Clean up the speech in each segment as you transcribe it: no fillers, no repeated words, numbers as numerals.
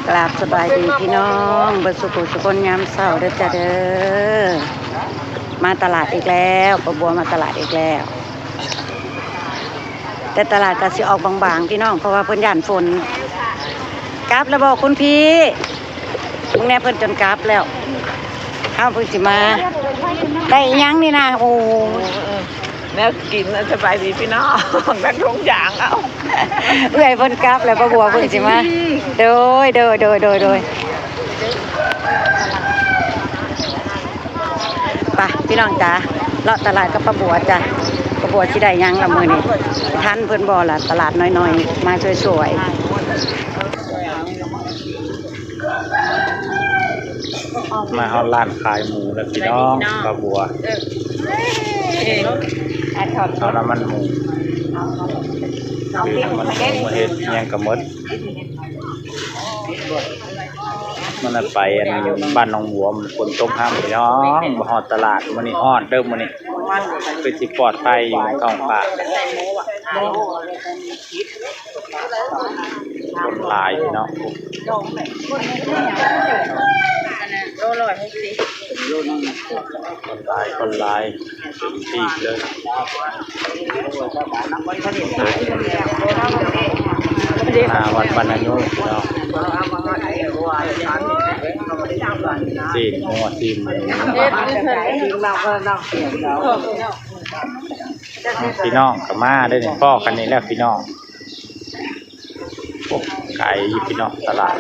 กราบสบายดีพี่น้องเบิดสุขุสุคนยามเช้าเด้อจ้าเด้อมาตลาดอีกแล้วป้าบัวมาตลาดอีกแล้วแต่ตลาดก็สิออกบางๆพี่น้องเพราะว่าเพิ่นย่านฝนกราบแล้วบอกคุณพี่มึงแน่เพิ่นจนกราบแล้วข้าวเพิ่นสิมาได้อีหยังนี่นะโอ้แล้วกินแล้วสบายดีพี่น้องนักทุกอย่างเอาเอื้อยเพิ่นกราบแล้วป้าบัวเพิ่นสิมาโดยไปพี่น้องจ๋าเลาะตลาดกับป้าบัวจ้ะป้าบัวสิได้หยังละมื้อนี้ทันเพิ่นบ่ล่ะตลาดน้อยๆมาสวยๆมาเอาร้านขายหมูแล้วพี่น้องป้าบัวเอาน้ำมันหมูมาเฮ็ดยังกระมดมันไปบ้านหนองบัวมันฝนตกห้ามพี่น้องบ่ฮอดตลาดมื้อนี้ฮอดเด้อมื้อนี้คือสิปลอดภัยอยู่ท้องฟ้าคนหลายพี่น้องคนหลายปีกเลยวัดบรรณยุพี่น้องจีนงัวจีนพี่น้องกับมาได้หนึ่งพ่อกันนี้แล้วพี่น้องไก่พี่น้องตลาด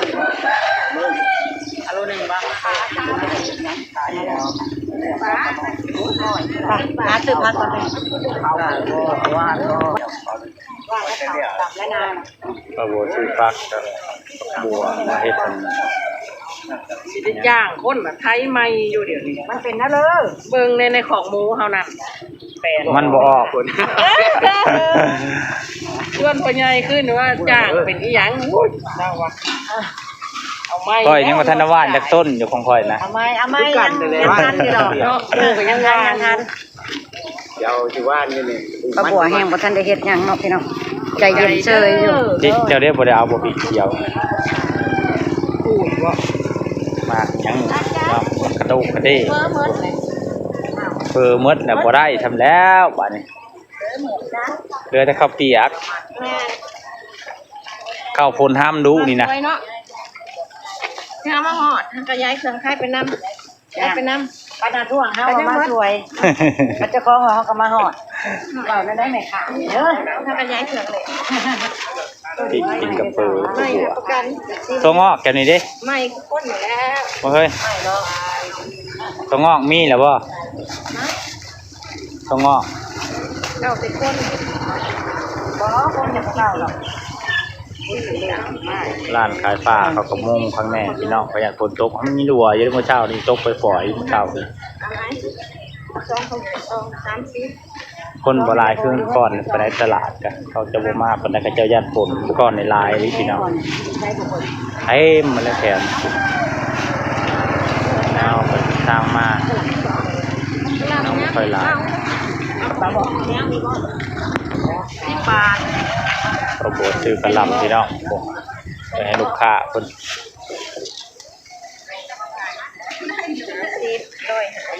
หาซื้อผักก่อนเลยป้าบัวซื้อฟักกับบัวมาเฮ็ดเป็นสิได้ย่างคนแบบไทยใหม่อยู่เดี๋ยวนี้มันเป็นนะเลยเบิ่งในของหมูเฮานั่นมันบ่ออกคนเพื่อนพ่อใหญ่ขึ้นว่าจ้างเป็นอีหยังน่าว่าเอาไม้ก้อยยังบ่ทันได้ว่านจากต้นอยู่ของข่อยนะเอาไม้ยังทันอยู่ดอกเนาะก็ยังทันเดี๋ยวสิว่านนี่นี่ป้าบัวแห้งบ่ทันได้เฮ็ดหยังเนาะพี่น้องใจเย็นเฉยอยู่เจ้าเด้บ่ได้เอาบ่ปีเขียวพูดว่ามายังเนาะกระดูกกระเด้เพิ่มหมดน่ะบ่ได้ทำแล้วบัดนี้เหลือแต่ข้าวเปียกข้าวพนห้ามดูนี่นะถ้ามาหอดก็ย้ายเครื่องค่ายไปนำย้ายไปนำปานท่วงเฮามาสวยมันจะคล้องเฮาก็มาหอดเว้าได้ไหมค่ะเด้อถ้าก็ย้ายเครื่องเลยกินกับเฟอไม่ประกันตัวงอกแกนี่ดิไม่ก้นอยู่แล้วบ่เฮ้ยตัวงอกมีแล้วบ่ตัวงอกเอาติดก้นบ่คนจะเข้าหรอกร้านขายปลาเขาก็มุ่งข้างแน่พี่น้องประหยัดฝนตกมันมีรัวเยอะเมื่อเช้านี่ตกไปฝอยเมื่อเช้านี่คนบ่หลายขึ้นก่อนไปในตลาดกันเขาจะบ่มาปานใดก็เจ้าย่านฝนก่อนในลายนี่พี่น้องเต็มมาแล้วแถมเอาไปทางมาน้องค่อยหลาย10 บาทโอ้โหซื้อกระลำพี่น้องไปให้ลูกค้าคน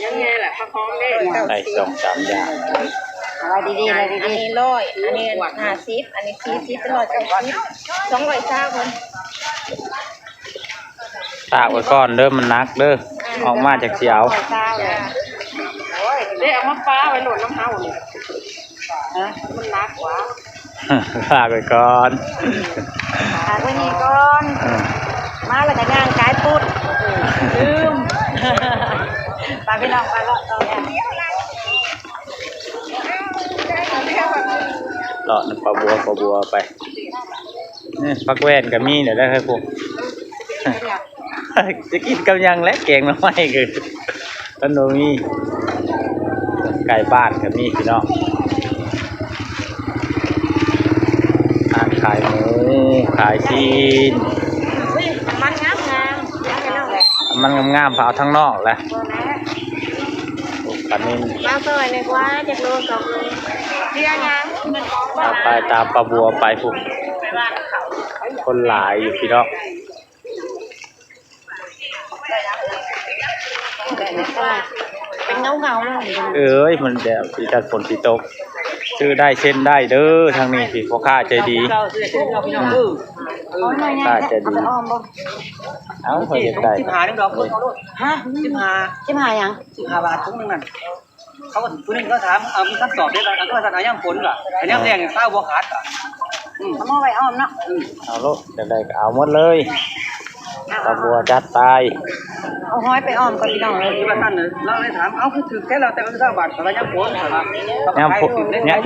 ยังไงแหละพระคองได้2-3อย่างอะไรดีๆอะไรดีๆอันนี้100อันนี้50อันนี้40เป็น190 220คนตากไว้ก่อนเด้อมันนักเด้อออกมาจากเสียวเดี๋ยวเอามาฟ้าไว้โหลดน้ำเฮานี่มันนักกว่าตากไว้ก่อนตากไว้นี่ก่อนมาแล้วก็ย่างกายปุ๊ดลืมไปพี่น้องไปเลาะเลาะปลาบัวไปนี่พักแว่นกับมีเดี๋ยวได้ให้พวกจะกินกับยังและแกงน้ำไม้คือต้นโนมีไก่บ้านกับมีพี่น้องขายหมูขายชีนมันงามๆเอาทั้งนอกแหละปลานิ่มมาซอยนึกว่าจะโล2เลยเรียงยังไปตามปลาบัวไปพวกคนหลายอยู่พี่น้อง เป็นเงาๆเลย เอ้ยมันแบบสีจัดฝนสีตกซื้อได้เส้นได้เด้อทางนี้สิพ่อค้าใจดี เราเสื้อเสื้อเราพี่น้องเอาหน่อยไงเอาไปอ้อมบ่ เอาเพิ่นอยากได้ 15นึงดอกเอาโลด ฮะ 15 จะมาหยัง 15 บาทถุงนึงนั่นเขาก็ผู้นึงก็ถามเอามีคำตอบได้แล้วก็สั่งเอาย่างฝนล่ะอันย่างแดงเนี่ยเศร้าบ่ขาดอ่ะ เอามาไว้อ้อมเนาะ เอาลูกอยากได้ก็เอาหมดเลยตะบัวจัดไป เอาห้อยไปอ้อมก่อนพี่น้องเลย ที่ว่าท่านเนี่ยเราเลยถามเอาคือถือแค่เราแต่ก็เศร้าบาทแต่ว่าย่างฝนเหรอย่ ามฝน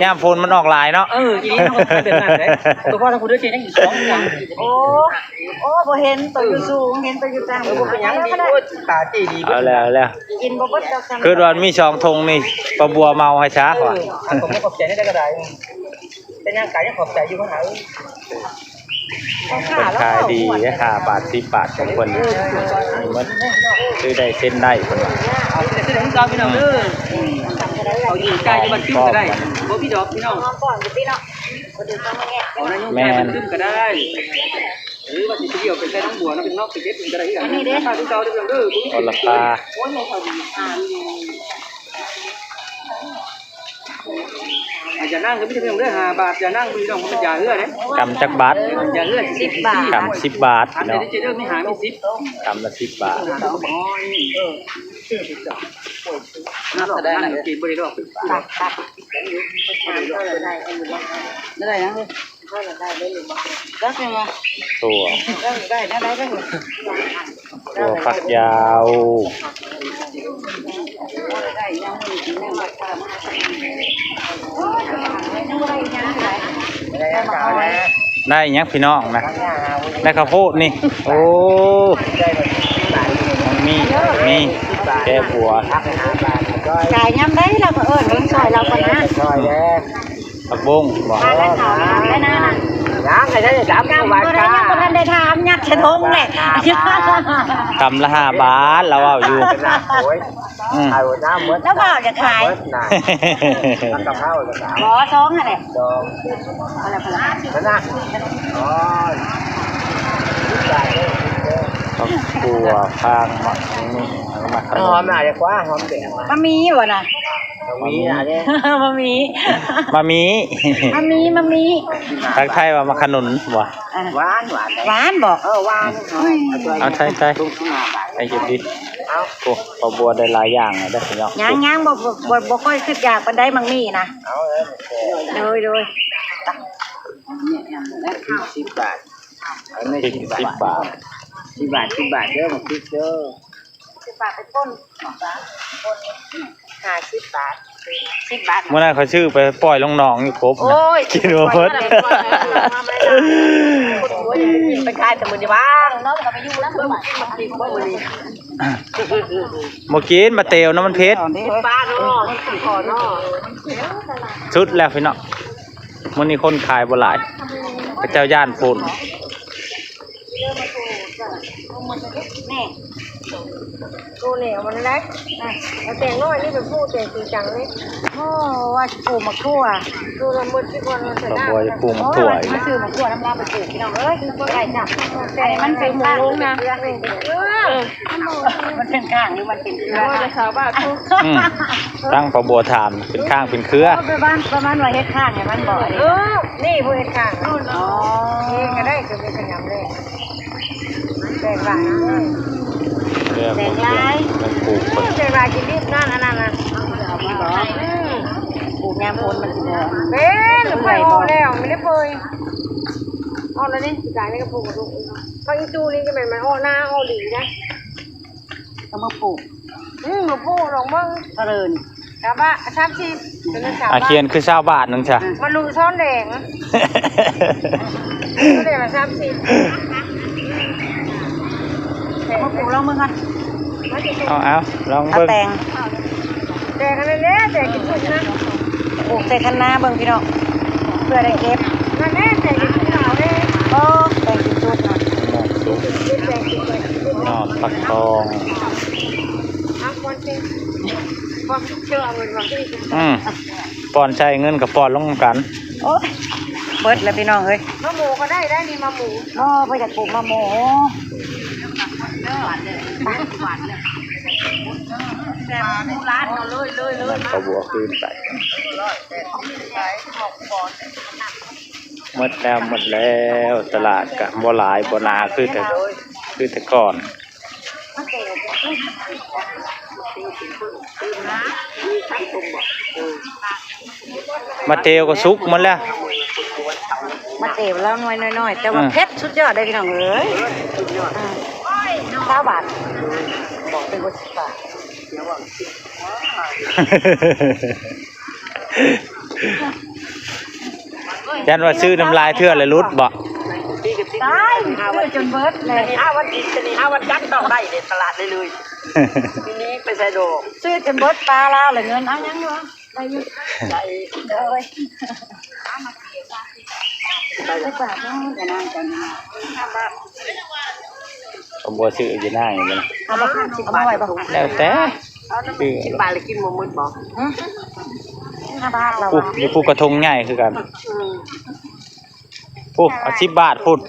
ย่ามฝนมันออกหลายเนาะ อีนี้ต้องเดินหน้าเลยตัวพ่อเราคุณด้วยเจยังอีก2อย่าง โอ้บ่เห็นตัวอยู่สูงเห็นตัวอยู่ต่าง บ่เป็นหยังดีโอ้ตาจีดี เอาแล้ว กินบ่เบิดดอกซ้ำ คือวันมี2ธงนี่ปลาบัวเมาให้ช้าว่ะ ผมขอบใจได้ก็ได้แต่ย่างกายยังขอบใจอยู่ข้างหลัง ขายดี5 บาท10 บาทของคนนี่มันซื้อได้เส้นได้คนว่า เอาไปซื้อให้เราพี่น้องเด้อเอาอยู่ใกล้จะมาขึ้นก็ได้บ่พี่ดอกพี่น้อง อ้อมก่อนพี่เนาะบ่ดึงต้องมาแงะ เอานายกใกล้มันขึ้นก็ได้หรือว่าสิเดียวเป็นใส่น้องบัวนะเป็นนอกเป็นเด็ดเป็นก็ได้อีกอันนี้เด้อพี่เจ้าเด้อเด้อ เอาราคา โอ้ยเขาดีอย่านั่งก็ไม่ใช่เพียงเด้อ5 บาทอย่านั่งพี่น้องมันอย่าเหือเด้ กำจักบาท อย่าเหือ10 บาท กำ10 บาท อัน เนาะ นี้จะเด้อไม่หาไม่10 กำละ10 บาท นับแต่ได้นั่งกินบ่ได้ดอก ตัดได้นะก็เป็นว่า ตัว ได้นะได้ก็ ตัวฝักยาว ได้ยังไม่ถึงแม่มาตามได้หยังพี่น้องนะได้ข้าวโพดนี่โอ้มีแก้บัว จ่ายย้ำได้เราก็เอิญซอยเราก็นะ ผักบงบอก ได้ข่าวได้นะ ยังไงได้3 บาท ก็ได้ยังก็ท่านได้ถามยัดใส่ทงเลย กำละ5 บาทเราเอาอยู่ เอาน้ำหมด แล้วก็จะขาย กับข้าวจะขาย บ่ท้องอะไร ดอง อะไรพลัง นั่นน่ะอ๋อ ผักบัวพางมะข ห นุ อม น น่ะจะกว่าหอมแดง มามีบ่น่ะ มีอะไร มามี มามี มามี ทักไทายว่ามะขนุนบ่ หวานหวาน หวานบอก หวาน เอาใช่ไอ้เก็บดิโอ้ปลาบัวได้หลายอย่างเลยได้พี่น้อง ย่างบ่ค่อยคิดอยากปานใดมังมีนะโดย 10 บาทไม่ พริก 10 บาท 10 บาท 10 บาทเด้อมาคิดเด้อ 10 บาทไปต้น50 บาท10 บาท เมื่อนั้นเขาชื่อไปปล่อยลงหนองอยู่ครบนะกินมาเพิ่น ไปขายแต่มื้อนี้บ้างเนาะก็ไปอยู่นำบ่ติดบ่มื้อนี้ บ่กินมาเตียวน้ำมันเพชร ป้าเนาะสิขอเนาะ สุดแล้วพี่น้องมื้อนี้คนขายบ่หลายพระเจ้าย่านฝน นี่กูเหนียวมันเล็กนะแต่งน้อยนี่เป็นผู้แต่จริงจังนี่โอ้ว่าปลูกมะขั่วดูละมืดที่คนมัน ปลาบัวจะปรุงถั่วอีก มาซื้อมะขั่วน้ำลายไปปลูกพี่น้องเอ้ยคือไก่จ้ะแต่มันเป็นหมูลงนะมันเป็นข้างหรือมันเป็นเครือจะขาวบ้าทุก ตั้งปลาบัวถามเป็นข้างเป็นเครือ ประมาณว่าเฮ็ดข้างเนี่ยมันบ่นี่ผู้เฮ็ดข้างอ๋อนี่ก็ได้คือเป็นขยำเลยแตกหลาย เรื่องมันปลูกคน แตกหลายกินดิบนั่นอันนั้นน่ะปลูกยามฝนมันสิบ่เป็นไปออกแล้วไม่ได้เผยออกแล้วนี่จ่ายนี่ก็ปลูกกับลูกเพราะอีจูนี่ก็แม่นมันออกหน้าออกดีนะเอามาปลูกมาปลูกลองเบิ่งเจริญกะบะ30เป็นสาว อาเคียนคือ20 บาทนึงจ้ะ มาลุซ้อนแดงก็ได้ละ30มาปลูกลองมึงกัน เอาลองเบิ่ง แตงอะไรเนี่ยแตงกินสุดนะปลูกใส่คันนาเบิ่งพี่น้องเพื่อได้เก็บนั่นแน่แตงกินสุดขาวเลยโอ้แตงกินสุดนะ หมอกสุกนอกฟักทอง คนจริงความเชื่อเงินความที่ ป้อนใช้เงินกับป้อนลงกัน โอ้เบิดแล้วพี่น้องเอ้ยมะหมูก็ได้นี่มะหมูเพื่อจะปลูกมะหมู เขาบัวขึ้นไปหมดแล้วตลาดกะบ่หลายบ่หนาคือแต่ก่อนมาเตลก็สุกหมดแล้ว มาเตะแล้วน้อยแต่ว่าเพชรสุดยอดเลยพี่น้องเอ้ย9 บาทบอกเป็น10 บาท ยันว่าซื้อน้ำลายเทื่อเลยรุดบ่ ตายจนเบิดเลย 5 วันอีก5 วันจันทร์ต้องได้ในตลาดเลยทีนี้ไปใส่โด ซื้อจนเบิดปลาลาวเลยเงินเอายังอยู่ได้อยู่ได้เลยได้บาทเนาะจะนั่งกันเขาบัวซื้ออยู่หน้าอย่างนี้นะ เอาบ่10 บาทไว้บ่ แล้วแต่ซื้อ 10 บาทเลยกินบ่มื้อบ่ 5 บาทเรา อยู่ผู้กระทงง่ายคือกันผู้เอา10 บาทพูด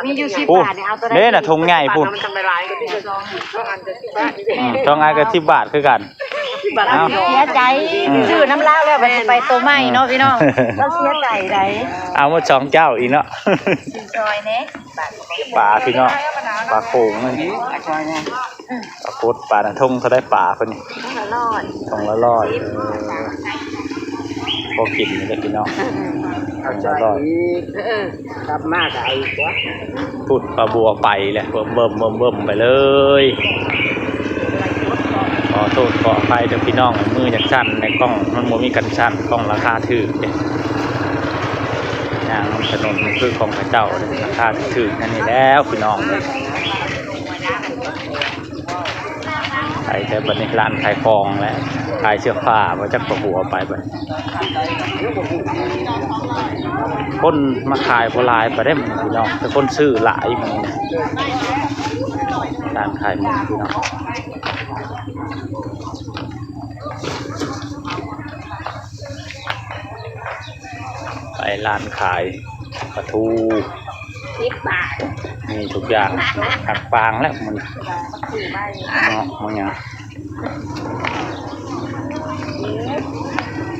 มีอยู่10 ผู้ บาทเนี่ยเอาตัว เด้น่ะทงง่ายพูด มันทำได้หลายก็ที่จะต้องอันจะ10 บาทนี่ ต้องงานก็10 บาทคือกัน 10 บาท เอา เสียใจซื้อน้ำลาวแล้วไปตัวใหม่เนาะพี่น้องเราเสียใจได เอาหมด2 เจ้าอีกเนาะ ซอยเน่ ปลาพี่น้องปลาโขงนั่น ซอยเน่ ปลาโคตรปลาทงเขาได้ปลาคนนี้ รอด ทงละร้อยพอกินนี่แหละพี่น้องทงละร้อย กลับมาก็ไอ้ตัว พูดปลาบัวไปแหละเบิ่มไปเลยขอโทษขออภัยเด้อพี่น้องมือจากสั้นในกล้องมันบ่มีกันสั้นกล้องราคาถูกเด้ย่างถนนมันคือของพระเจ้าเด้ราคาถูกนั่นนี่แล้วพี่น้องขายแต่บัดนี้ร้านขายของแล้วขายเสื้อผ้าบ่จักปลาบัวไปบัดคนมาขายบ่หลายบ่ได้มื้อพี่น้องแต่คนซื้อหลายมื้อนี้ร้านขายหมูพี่น้องไปร้านขายปลาทู10 บาท มีทุกอย่างหักฟางแล้วมันเนาะมันยัง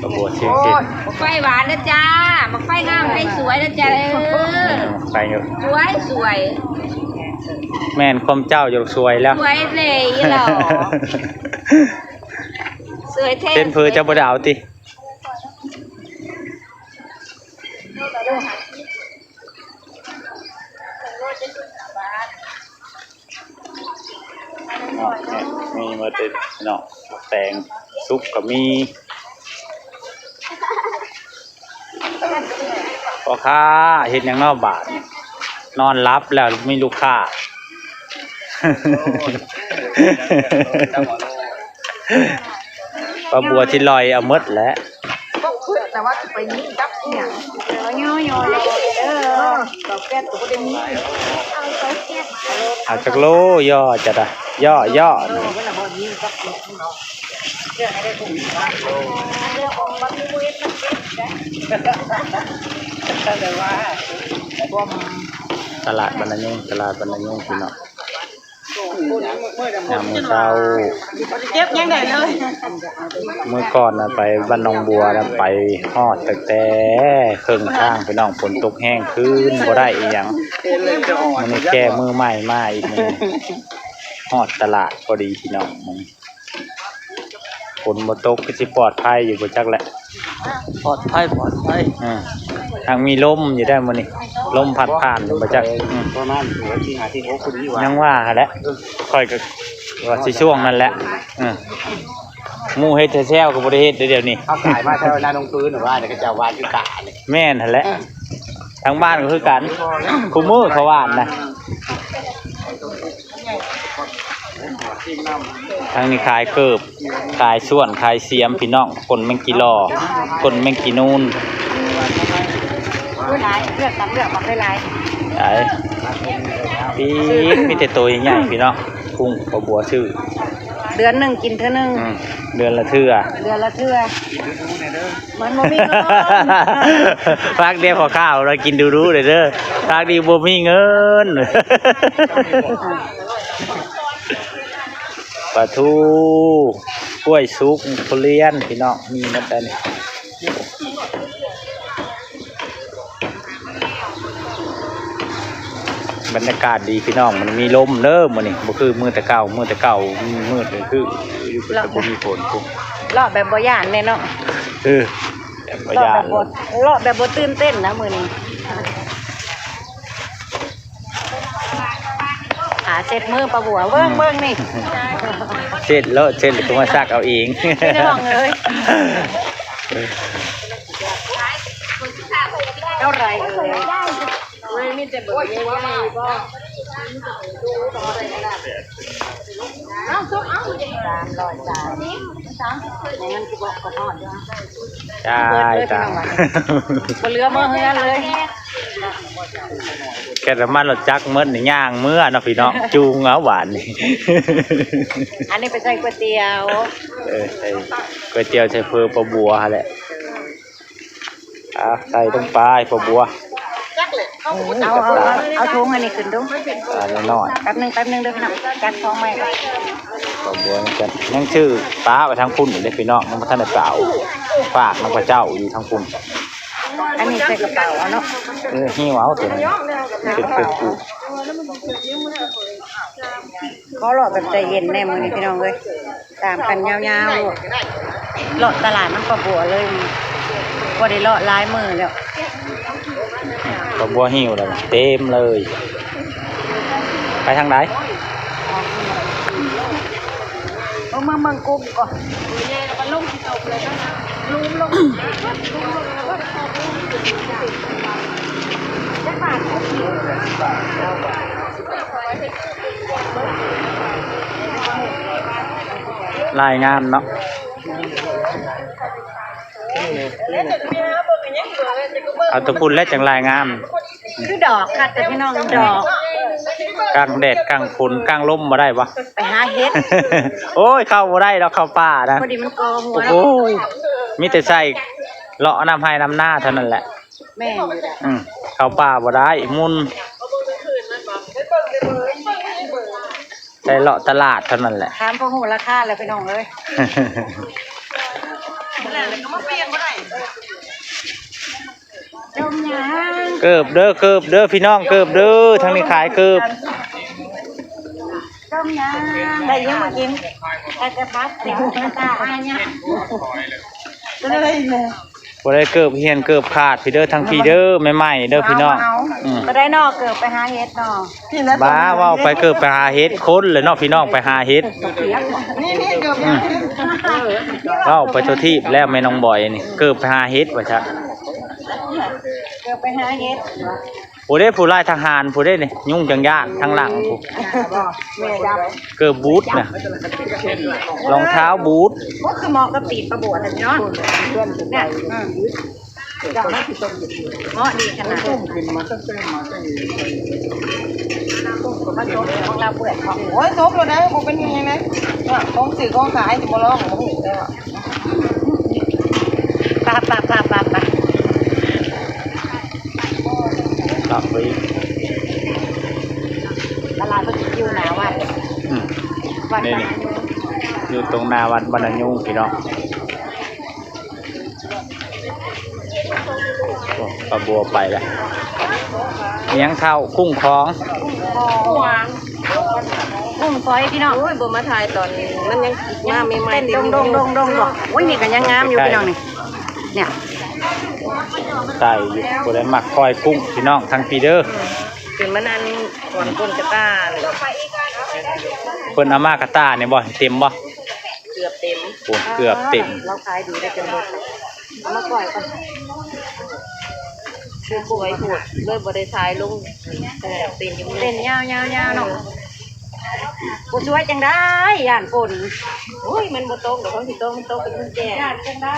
กระบวดเชียงกิน ไฟหวานนะจ้ามาไฟงามไฟสวยนะจ้าไปอยู่ สวย แม่นความเจ้าอยู่สวยแล้ว สวยเลยเหรอสวยเท่ เต้นเพอจะบ่ดาวติมีมาเต็มเนาะแตงซุปก็มีพ่อค้าเห็นอย่างนอกบาทนอนรับแล้วมีลูกค้าปลาบัวที่ลอยเอาหมดแล้ว แต่ว่าไปนี้จับเนี่ยย่อๆเราแก้ตัวได้มี เอาจากโลย่อจะได้ย่อตลาดบรรณยงพี่น้องยามมื้อเช้า เก็บยังได้เลย เมื่อก่อนนะไปบ้านหนองบัวนะไปฮอดตั้งแต่ครึ่งทางพี่น้องฝนตกแห้งขึ้นบ่ได้อีหยังมันนี่แก้มือใหม่มาอีกมื้อฮอดตลาดพอดีพี่น้องมันฝนบ่ตกก็สิปลอดภัยอยู่บ่จักแหละ ปลอดภัย ทางมีลมอยู่ได้มื้อนี้ลมพัดผ่านอยู่บ่จัก ประมาณที่5ที่6คนนี้ว่า ยังว่าหั่นแหละค่อยก็ว่าสิช่วงนั้นแหละหมู่เฮ็ดแท้ๆก็บ่ได้เฮ็ดเดี๋ยวนี้ เขาขายมาแถวหน้าตรงพื้นหรือว่าเนี่ยก็จะวานคือกาเนี่ย แม่นหั่นแหละทางบ้านก็คือกันคุมือเขาว่านนะทางนี้ขายเกิบขายส่วนขายเสียมพี่น้องคนแมงกีรอคนแมงกีนูน หลายเลือกมาได้หลาย ไอ้ปีกมีแต่ตัวใหญ่พี่น้องกุ้งปลาบัวชื่อ เดือนหนึ่งกินเท่านึง เดือนละเทื่อ เดือนละเทื่อเหมือนบ่มีเงิน ภาคเดียวขอข้าวเรากินดูๆเลยเด้อภาคดีบ่มีเงิน ปลาทูกล้วยสุกทุเรียนพี่น้องมีหมดเลยบรรยากาศดีพี่น้องมันมีลมเด้อมื้อนี้บ่คือมื้อแต่เก่ามืดเลยคืออยู่แต่บ่มีฝนปุ๊บ เลาะแบบบ่ย่านแน่เนาะ แต่บ่ เลาะ ยา แบ น บบ่เลาะแบบบ่ตื่นเต้นนะมื้อนี้เสร็จมือปลาบัวเบิ่งนี่ เสร็จแล้วก็มาซักเอาเอง พี่น้องเอ้ยเท่าไรเอ่ยมีแต่เบิดใหญ่ๆบ่เอาซุปเอา300จานในนั้นคือบอกขอโทษด้วย ใช่จ้า บ่เหลือมื้อเฮือนเลย แค่น้ำมันรถจักรเมื่อนี่ย่างเมื่อเนาะพี่น้องจูงเอาหวานนี่ อันนี้ไปใส่ก๋วยเตี๋ยว ใส่ก๋วยเตี๋ยวใส่เฟอปลาบัวแหละใส่ลงไปปลาบัว เอาถุงอันนี้ขึ้นดู น้อย แป๊บนึงเด้อพี่น้องจัดของใหม่ก่อน ปลาบัวนี่กันยังชื่อป้าไปทางพุ่นอยู่เลยพี่น้องมันมาท่านได้เปล่าฝากน้องพระเจ้าอยู่ทางพุ่น อันนี้ใส่กระเป๋าเอาเนาะ หิ้วเอาตัวนี้เป็นปู ขอรอแบบใจเย็นแน่มื้อนี้พี่น้องเอ้ยตามกันยาวๆเลาะตลาดน้ำปลาบัวเลยบ่ได้เลาะหลายมื้อแล้ว ปลาบัวหิ้วเลยเต็มเลยไปทางไหน เมืองกุ้งก่อนลายงามเนาะเอาตะพุ่นและจังลายงาม คือดอกค่ะแต่พี่น้องดอก กลางแดดกลางฝนกลางลมมาได้ปะ ไปหาเฮ็ด โอ้ยเข้ามาได้แล้วเข้าป่านะ พอดีมันกอหัว โอ้ยมีแต่ใส่เลาะน้ำให้น้ำหน้าเท่านั้นแหละ แม่อยู่ได้ เข้าป่าบ่ได้มุนใส่เลาะตลาดเท่านั้นแหละ ถามพ่อหูราคาแล้วพี่น้องเอ้ยจมยาง เกิบเด้อพี่น้องเกิบเด้อทางนี้ขายเกิบ จมยางได้ยังมากินแต่พักเดี๋ยวตาอันเนี้ยก็เลยเลย บ่ได้เกิบเฮียนเกิบขาดพี่เด้อทางพี่เด้อใหม่ๆเด้อพี่น้อง ก็ได้นอกเกิดไปหาเฮ็ดนอ บ้าว่าไปเกิบไปหาเฮ็ดคนเลยเนาะพี่น้องไปหาเฮ็ด นี่เกิด เราไปตัวที่แล้วแม่น้องบ่อยนี่เกิบไปหาเฮ็ดว่าซะ เกิดไปหาเฮ็ด ผู้ได้ผู้ไล่ทหารผู้ได้นี่ยุ่งจังยากทางหลังผู้ แม่ดับ เกิบบูทน่ะรองเท้าบูท ก็คือเหมาะกับตีนประบวชนะเนาะเนี่ยเหมาะดีขนาดมาจบของเราเปื่อยของ โอ้ยซบเลยนะผมเป็นยังไงนะของสื่อของขายจะมาลองของหูได้ว่ะ ปลา กลับไป ตลาดเพิ่งอยู่หนาวัดวัด นี่อยู่ตรงหน้าวัดบรรณยุงพี่น้องปลาบัวไปแล้วเลี้ยงข้าวกุ้งคล้อง กุ้งฝอยพี่น้อง โอ้ยบ่มาถ่ายตอนนี้มันยังงามใหม่ เต้นดงบอกโอ้ยนี่กันยังงามอยู่พี่น้องนี่เนี่ย ใส่อยู่บริเวณหมักคอยกุ้งพี่น้องทางปีเดอร์ เป็นมันอันก่อนก้นกระต้าเลย เพิ่นเอามากระต้าเนี่ยบ่เต็มบ่ เกือบเต็ม โอ้เกือบเต็ม เราขายดีได้จนหมดเอามาปล่อยก่อน คือป่วยปวดเลยบ่ได้ถ่ายลงเต็มอยู่ เต้นยาวเนาะกูช่วยจังได้ย่านฝน โอ้ยมันบ่ตกเดี๋ยวเขาสิตกมันตกเป็นแก่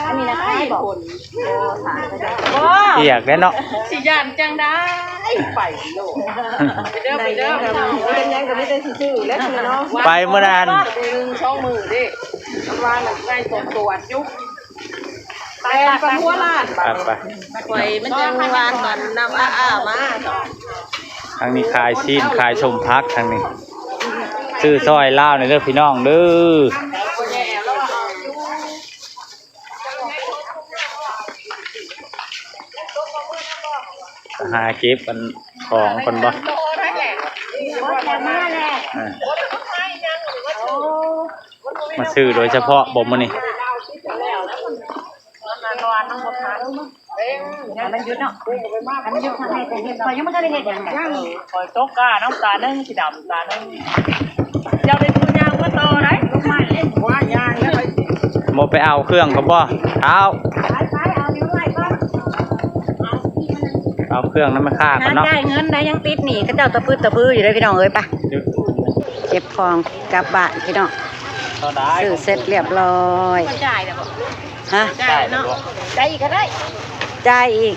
อันนี้นะให้บอก คนบ่ถ่ายก็ได้ เปียกแล้วเนาะ สิย่านจังได้ไปโลดไปเด้อเป็นยังก็ไม่ได้ซื่อแล้วเนาะ ไปเมื่อนาน 1-2 มื้อดิวานใกล้ตรวจยุบไปปันหัวล้าน ไป ไปมันจะวานกันนำมา ทางนี้ขายชีนขายชมพักทางนี้ ซื้อซอยลาวนี่เด้อพี่น้องเด้อหาเก็บอันของคนบ่มาซื้อโดยเฉพาะบ่มื้อนี้ มันยุดเนาะมันยุดทางไหนแต่เห็นพอยังไม่ได้เห็นอย่างไร คอยตกกาน้ำตาหนึ่งสีดำตาหนึ่งเจ้าได้ทุนยางมาต่อได้ลูกไม้เล่นว่ายางแล้วไป บ่ไปเอาเครื่องเขาบ่เอา ไปเอานิ้วไหล่ก่อน เอาเครื่องนั้นมาฆ่ากัน งาน เนาะ ได้เงินได้ยังติดหนีก็เจ้าตะพื้นตะพื้นอยู่เลยพี่น้องเอ้ยปะเก็บของกลับบ้านพี่น้องซื้อเสร็จเรียบร้อย จ่ายแล้วบอก ฮะ จ่ายเนาะจ่ายอีกก็ได้ จ่ายอีก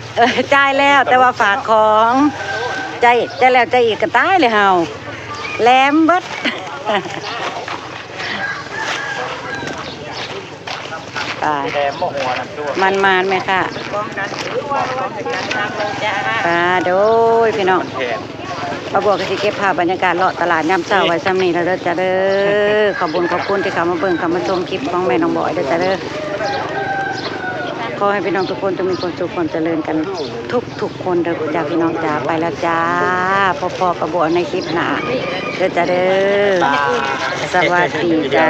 จ่ายแล้วแต่ว่าฝากของจ่ายแล้วจ่ายอีกก็ตายเลยเฮาแหลมเบิด ตาย แดงโมโหนั่นด้วย มันไหมค่ะ ป้องกันถือว่าป้องกันทางเลยจ้า ปลาโดยพี่น้อง แทน ปลาบัวก็สิเก็บภาพบรรยากาศเลาะตลาดยามเช้าไว้ซ้ำนี้แล้วเด้อจ้าเด้อขอบคุณที่เข้ามาเบิ่งเข้ามาชมคลิปของแม่น้องบอยเด้อจ้าเด้อขอให้พี่น้องทุกคนจงมีความสุขความเจริญกันทุกคนเด้อจ้าพี่น้องจ้าไปแล้วจ้าพอๆกับบัวในคลิปหน้าเด้อจ้าเด้อสวัสดีจ้า